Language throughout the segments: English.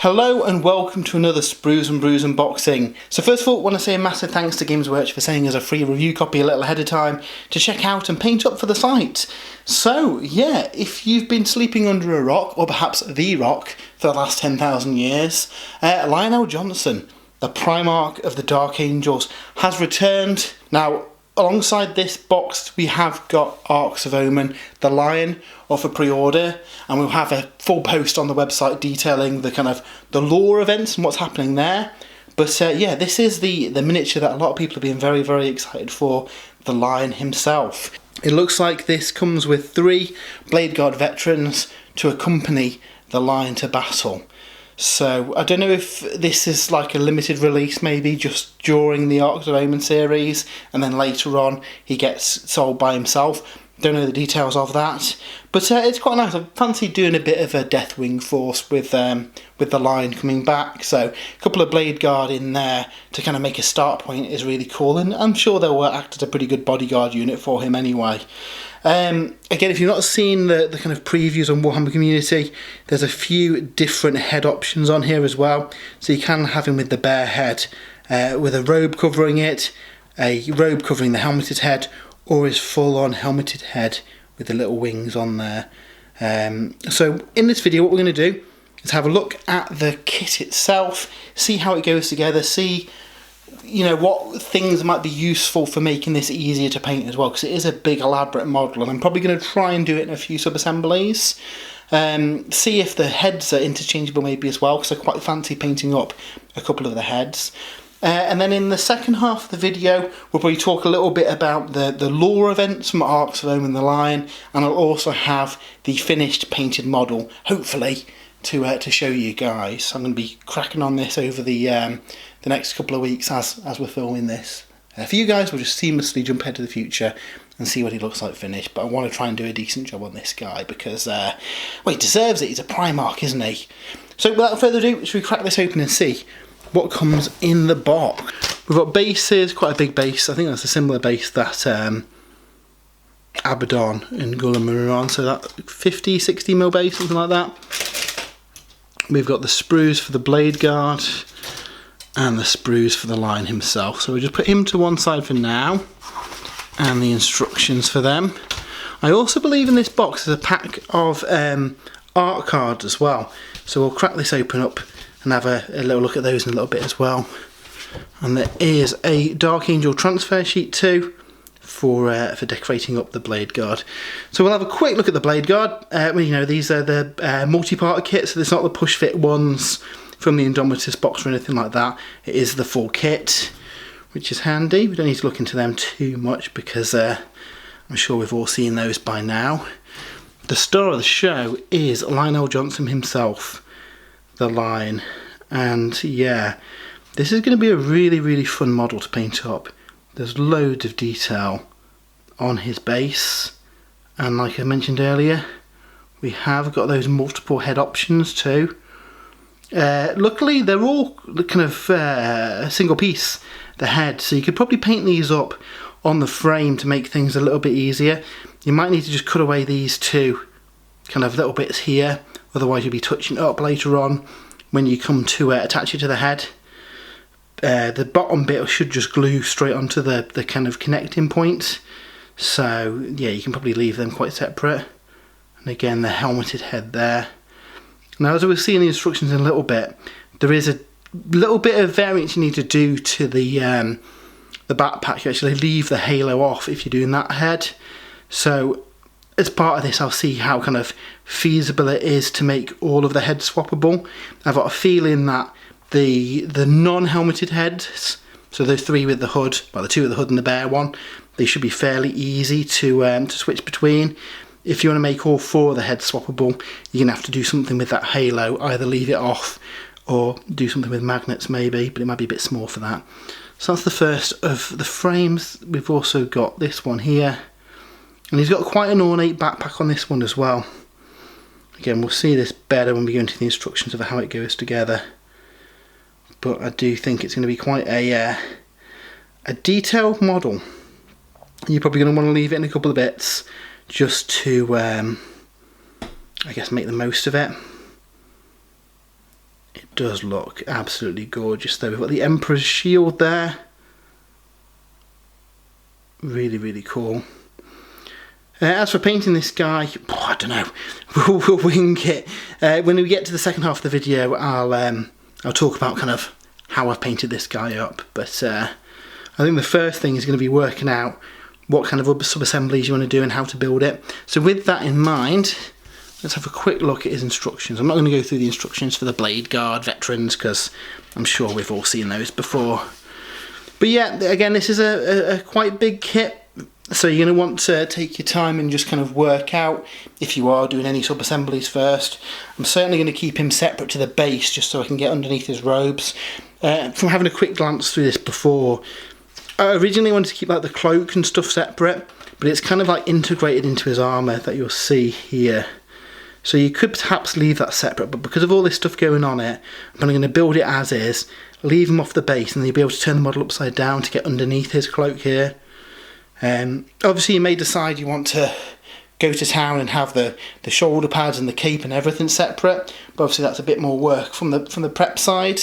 Hello and welcome to another Sprues and Brews unboxing. So first of all, I want to say a massive thanks to Games Workshop for sending us a free review copy a little ahead of time to check out and paint up for the site. So yeah, if you've been sleeping under a rock, or perhaps the rock, for the last 10,000 years, Lionel Johnson, the Primarch of the Dark Angels, has returned. Now, alongside this box, we have got Arcs of Omen, the Lion, off a pre-order, and we'll have a full post on the website detailing the the lore events and what's happening there. But yeah, this is the miniature that a lot of people have been very, very excited for, the Lion himself. It looks like this comes with 3 Blade Guard veterans to accompany the Lion to battle. So I don't know if this is like a limited release, maybe just during the Arcs of Omen series, and then later on he gets sold by himself. Don't know the details of that, but it's quite nice. I fancy doing a bit of a Deathwing force with the Lion coming back. So a couple of Blade Guard in there to kind of make a start point is really cool, and I'm sure they'll act as a pretty good bodyguard unit for him anyway. Again, if you've not seen the kind of previews on Warhammer Community, there's a few different head options on here as well. So you can have him with the bare head, with a robe covering it, a robe covering the helmeted head, or his full-on helmeted head with the little wings on there. So in this video, what we're going to do is have a look at the kit itself, see how it goes together, see what things might be useful for making this easier to paint as well, because it is a big elaborate model, and I'm probably going to try and do it in a few sub-assemblies. See if the heads are interchangeable maybe as well, because I quite fancy painting up a couple of the heads. And then in the second half of the video, we'll probably talk a little bit about the lore events from Arcs of Omen the Lion, and I'll also have the finished painted model, hopefully, to show you guys. I'm going to be cracking on this over the next couple of weeks as we're filming this. For you guys, we'll just seamlessly jump ahead to the future and see what he looks like finished, but I want to try and do a decent job on this guy because, well, he deserves it. He's a Primarch, isn't he? So without further ado, should we crack this open and see what comes in the box? We've got bases, quite a big base. I think that's a similar base that Abaddon and Gullum are on, so that 50-60mm base, something like that. We've got the sprues for the Blade Guard and the sprues for the Lion himself. So we'll just put him to one side for now, and the instructions for them. I also believe in this box there's a pack of art cards as well. So we'll crack this open up and have a little look at those in a little bit as well. And there is a Dark Angel transfer sheet too for decorating up the Blade Guard. So we'll have a quick look at the Blade Guard. These are the multi-part kits, so it's not the push-fit ones from the Indomitus box or anything like that. It is the full kit, which is handy. We don't need to look into them too much because I'm sure we've all seen those by now. The star of the show is Lionel Johnson himself, the Lion, and yeah, this is going to be a really, really fun model to paint up. There's loads of detail on his base, and like I mentioned earlier, we have got those multiple head options too. Luckily they're all kind of a single piece, the head, so you could probably paint these up on the frame to make things a little bit easier. You might need to just cut away these 2 kind of little bits here, otherwise you'll be touching it up later on when you come to attach it to the head. The bottom bit should just glue straight onto the kind of connecting point, so yeah, you can probably leave them quite separate. And again, the helmeted head there. Now, as we'll see in the instructions in a little bit, there is a little bit of variance you need to do to the backpack. You actually leave the halo off if you're doing that head. So as part of this, I'll see how kind of feasible it is to make all of the heads swappable. I've got a feeling that the non-helmeted heads, so those 3 with the hood, well, the 2 with the hood and the bare one, they should be fairly easy to switch between. If you want to make all 4 of the heads swappable, you're going to have to do something with that halo, either leave it off or do something with magnets maybe, but it might be a bit small for that. So that's the first of the frames. We've also got this one here, and he's got quite an ornate backpack on this one as well. Again, we'll see this better when we go into the instructions of how it goes together, but I do think it's going to be quite a detailed model. You're probably going to want to leave it in a couple of bits just to I guess make the most of it. It does look absolutely gorgeous though. We've got the Emperor's shield there. Really, really cool. As for painting this guy, I don't know. We'll wing it. When we get to the second half of the video, I'll talk about kind of how I've painted this guy up. But I think the first thing is going to be working out what kind of sub-assemblies you want to do and how to build it. So with that in mind, let's have a quick look at his instructions. I'm not going to go through the instructions for the Blade Guard veterans because I'm sure we've all seen those before. But yeah, again, this is a quite big kit. So you're going to want to take your time and just kind of work out if you are doing any sub-assemblies first. I'm certainly going to keep him separate to the base just so I can get underneath his robes. From having a quick glance through this before, I originally wanted to keep like the cloak and stuff separate, but it's kind of like integrated into his armour that you'll see here. So you could perhaps leave that separate, but because of all this stuff going on it, I'm going to build it as is, leave him off the base, and then you'll be able to turn the model upside down to get underneath his cloak here. Obviously you may decide you want to go to town and have the shoulder pads and the cape and everything separate, but obviously that's a bit more work from the prep side.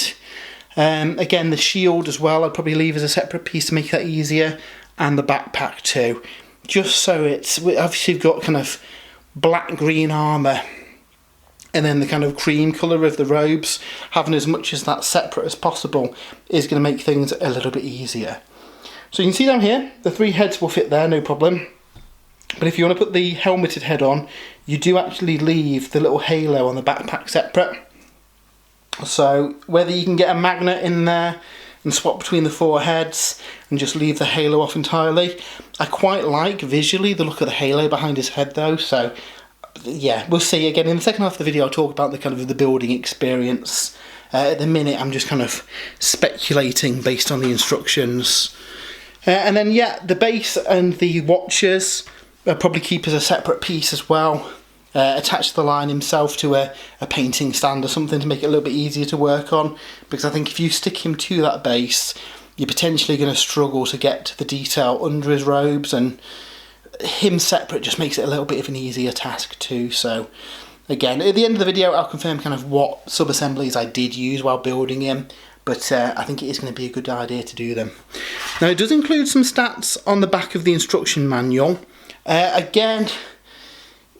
Again, the shield as well I'd probably leave as a separate piece to make that easier, and the backpack too, just so it's obviously you've got kind of black green armour and then the kind of cream colour of the robes. Having as much as that separate as possible is going to make things a little bit easier. So you can see down here, the 3 heads will fit there, no problem. But if you want to put the helmeted head on, you do actually leave the little halo on the backpack separate. So whether you can get a magnet in there and swap between the 4 heads and just leave the halo off entirely. I quite like visually the look of the halo behind his head though, so yeah, we'll see. Again, in the second half of the video I'll talk about the kind of the building experience. At the minute I'm just kind of speculating based on the instructions. And then yeah, the base and the watchers I'll probably keep as a separate piece as well. Attach the line himself to a painting stand or something to make it a little bit easier to work on, because I think if you stick him to that base you're potentially going to struggle to get to the detail under his robes, and him separate just makes it a little bit of an easier task too. So again, at the end of the video I'll confirm kind of what sub-assemblies I did use while building him, but I think it is going to be a good idea to do them. Now it does include some stats on the back of the instruction manual. Again,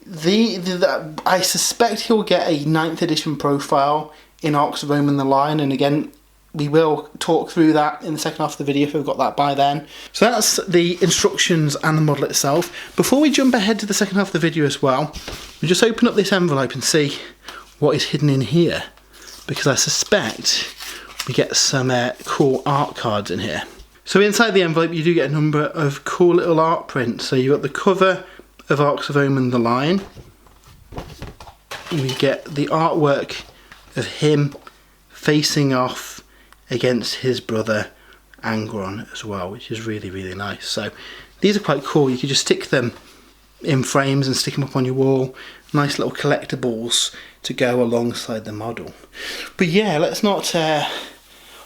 I suspect he'll get a 9th edition profile in Arcs of Omen the Lion, and again we will talk through that in the second half of the video if we've got that by then. So that's the instructions and the model itself. Before we jump ahead to the second half of the video as well, we'll just open up this envelope and see what is hidden in here, because I suspect we get some cool art cards in here. So inside the envelope you do get a number of cool little art prints. So you've got the cover of Arcs of Omen the Lion. We get the artwork of him facing off against his brother Angron as well, which is really, really nice. So these are quite cool. You could just stick them in frames and stick them up on your wall. Nice little collectibles to go alongside the model. But yeah, let's not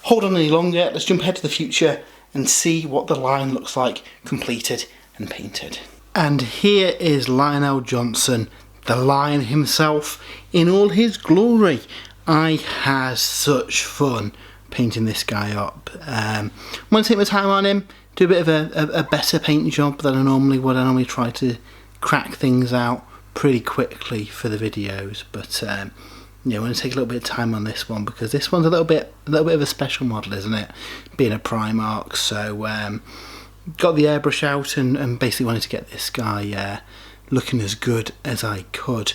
hold on any longer. Let's jump ahead to the future and see what the line looks like completed and painted. And here is Lionel Johnson, the Lion himself, in all his glory. I had such fun painting this guy up. I'm going to take my time on him, do a bit of a better paint job than I normally would. I normally try to crack things out pretty quickly for the videos, but yeah, I'm going to take a little bit of time on this one because this one's a little bit of a special model, isn't it? Being a Primarch, so got the airbrush out and basically wanted to get this guy looking as good as I could.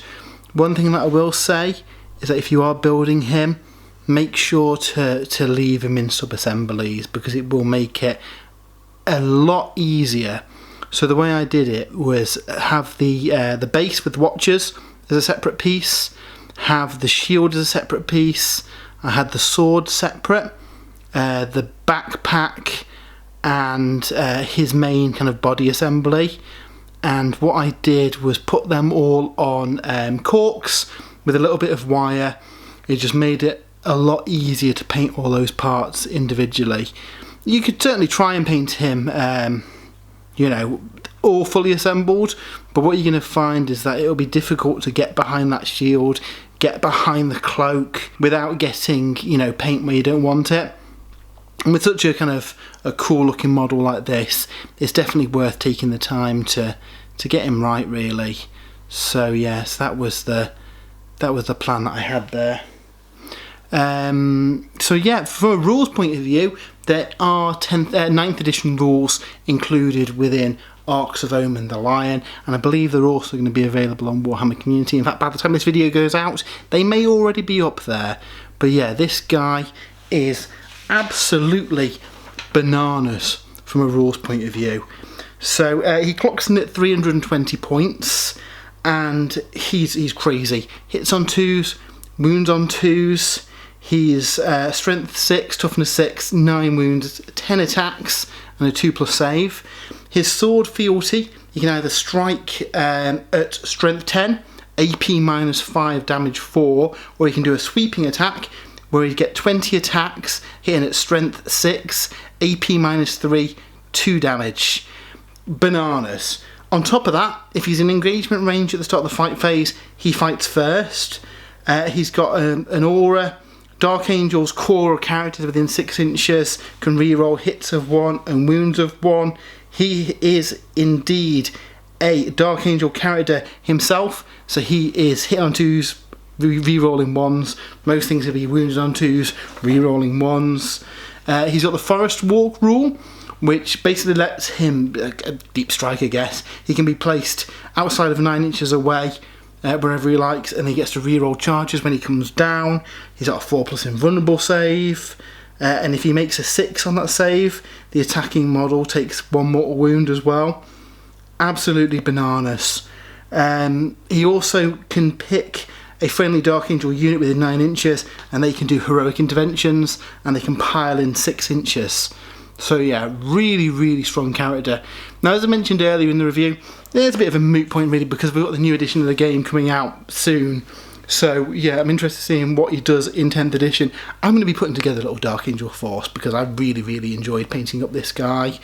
One thing that I will say is that if you are building him, make sure to leave him in sub-assemblies, because it will make it a lot easier. So the way I did it was have the base with watchers as a separate piece, have the shield as a separate piece, I had the sword separate, the backpack and his main kind of body assembly, and what I did was put them all on corks with a little bit of wire. It just made it a lot easier to paint all those parts individually. You could certainly try and paint him you know, all fully assembled, but what you're going to find is that it'll be difficult to get behind that shield, get behind the cloak without getting, you know, paint where you don't want it. And with such a kind of a cool looking model like this, it's definitely worth taking the time to get him right, really. So yes, that was the plan that I had there. So yeah, from a rules point of view, there are 9th edition rules included within Arcs of Omen the Lion, and I believe they're also going to be available on Warhammer Community. In fact, by the time this video goes out, they may already be up there. But yeah, this guy is absolutely bananas from a rules point of view. So he clocks in at 320 points, and he's crazy. Hits on 2s, wounds on 2s. He's strength 6, toughness 6, 9 wounds, 10 attacks, and a 2+ save. His sword fealty, you can either strike at strength 10, AP -5, damage 4, or you can do a sweeping attack where you get 20 attacks, hitting at strength 6, AP -3, 2 damage. Bananas. On top of that, if he's in engagement range at the start of the fight phase, he fights first. He's got an aura. Dark Angel's core of characters within 6 inches can reroll hits of 1 and wounds of 1. He is indeed a Dark Angel character himself, so he is hit on 2s, rerolling 1s. Most things will be wounded on 2s, rerolling 1s. He's got the Forest Walk rule, which basically lets him, a deep strike I guess, he can be placed outside of 9 inches away, wherever he likes, and he gets to reroll charges when he comes down. He's got a 4+ invulnerable save, and if he makes a 6 on that save, the attacking model takes 1 mortal wound as well. Absolutely bananas. He also can pick a friendly Dark Angel unit within 9 inches, and they can do heroic interventions, and they can pile in 6 inches. So yeah, really, really strong character. Now, as I mentioned earlier in the review, there's a bit of a moot point really, because we've got the new edition of the game coming out soon. So yeah, I'm interested in seeing what he does in 10th edition. I'm going to be putting together a little Dark Angel force because I really, really enjoyed painting up this guy.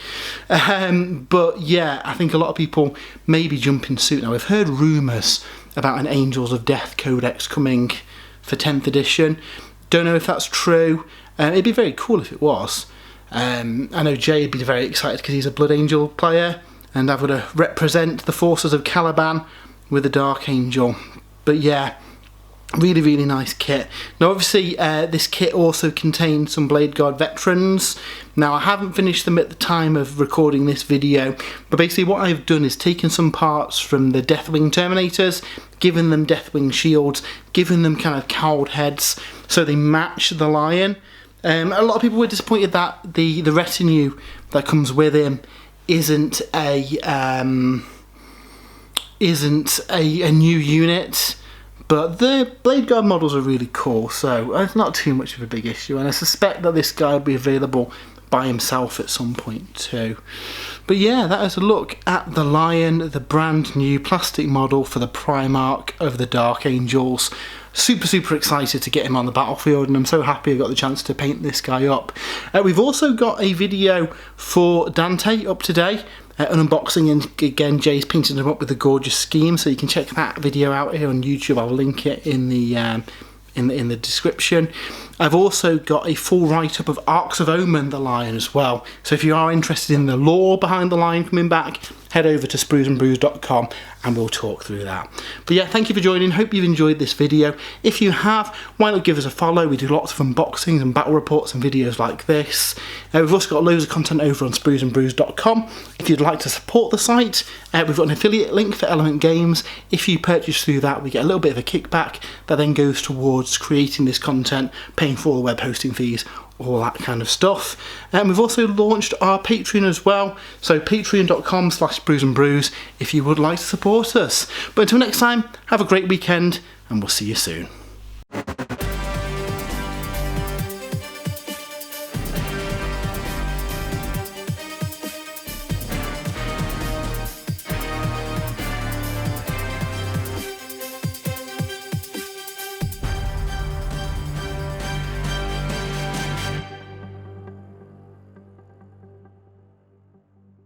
But yeah, I think a lot of people may be jumping suit now. We've heard rumours about an Angels of Death Codex coming for 10th edition. Don't know if that's true. It'd be very cool if it was. I know Jay would be very excited because he's a Blood Angel player, and I've got to represent the forces of Caliban with a Dark Angel. But yeah, really, really nice kit. Now obviously this kit also contains some Blade Guard veterans. Now I haven't finished them at the time of recording this video, but basically what I've done is taken some parts from the Deathwing Terminators, given them Deathwing shields, given them kind of cowled heads so they match the Lion. A lot of people were disappointed that the retinue that comes with him isn't a new unit, but the Blade Guard models are really cool, so it's not too much of a big issue, and I suspect that this guy will be available by himself at some point too. But yeah, that is a look at the Lion, the brand new plastic model for the Primarch of the Dark Angels. Super, super excited to get him on the battlefield, and I'm so happy I got the chance to paint this guy up. We've also got a video for Dante up today, an unboxing, and again Jay's painted him up with a gorgeous scheme, so you can check that video out here on YouTube. I'll link it in the description. I've also got a full write-up of Arcs of Omen the Lion as well, so if you are interested in the lore behind the Lion coming back, head over to spruesandbrews.com and we'll talk through that. But yeah, thank you for joining. Hope you've enjoyed this video. If you have, why not give us a follow? We do lots of unboxings and battle reports and videos like this. We've also got loads of content over on spruesandbrews.com. If you'd like to support the site, we've got an affiliate link for Element Games. If you purchase through that, we get a little bit of a kickback that then goes towards creating this content, paying for all the web hosting fees, all that kind of stuff. And we've also launched our Patreon as well, so patreon.com/spruesandbrews if you would like to support us. But until next time, have a great weekend and we'll see you soon.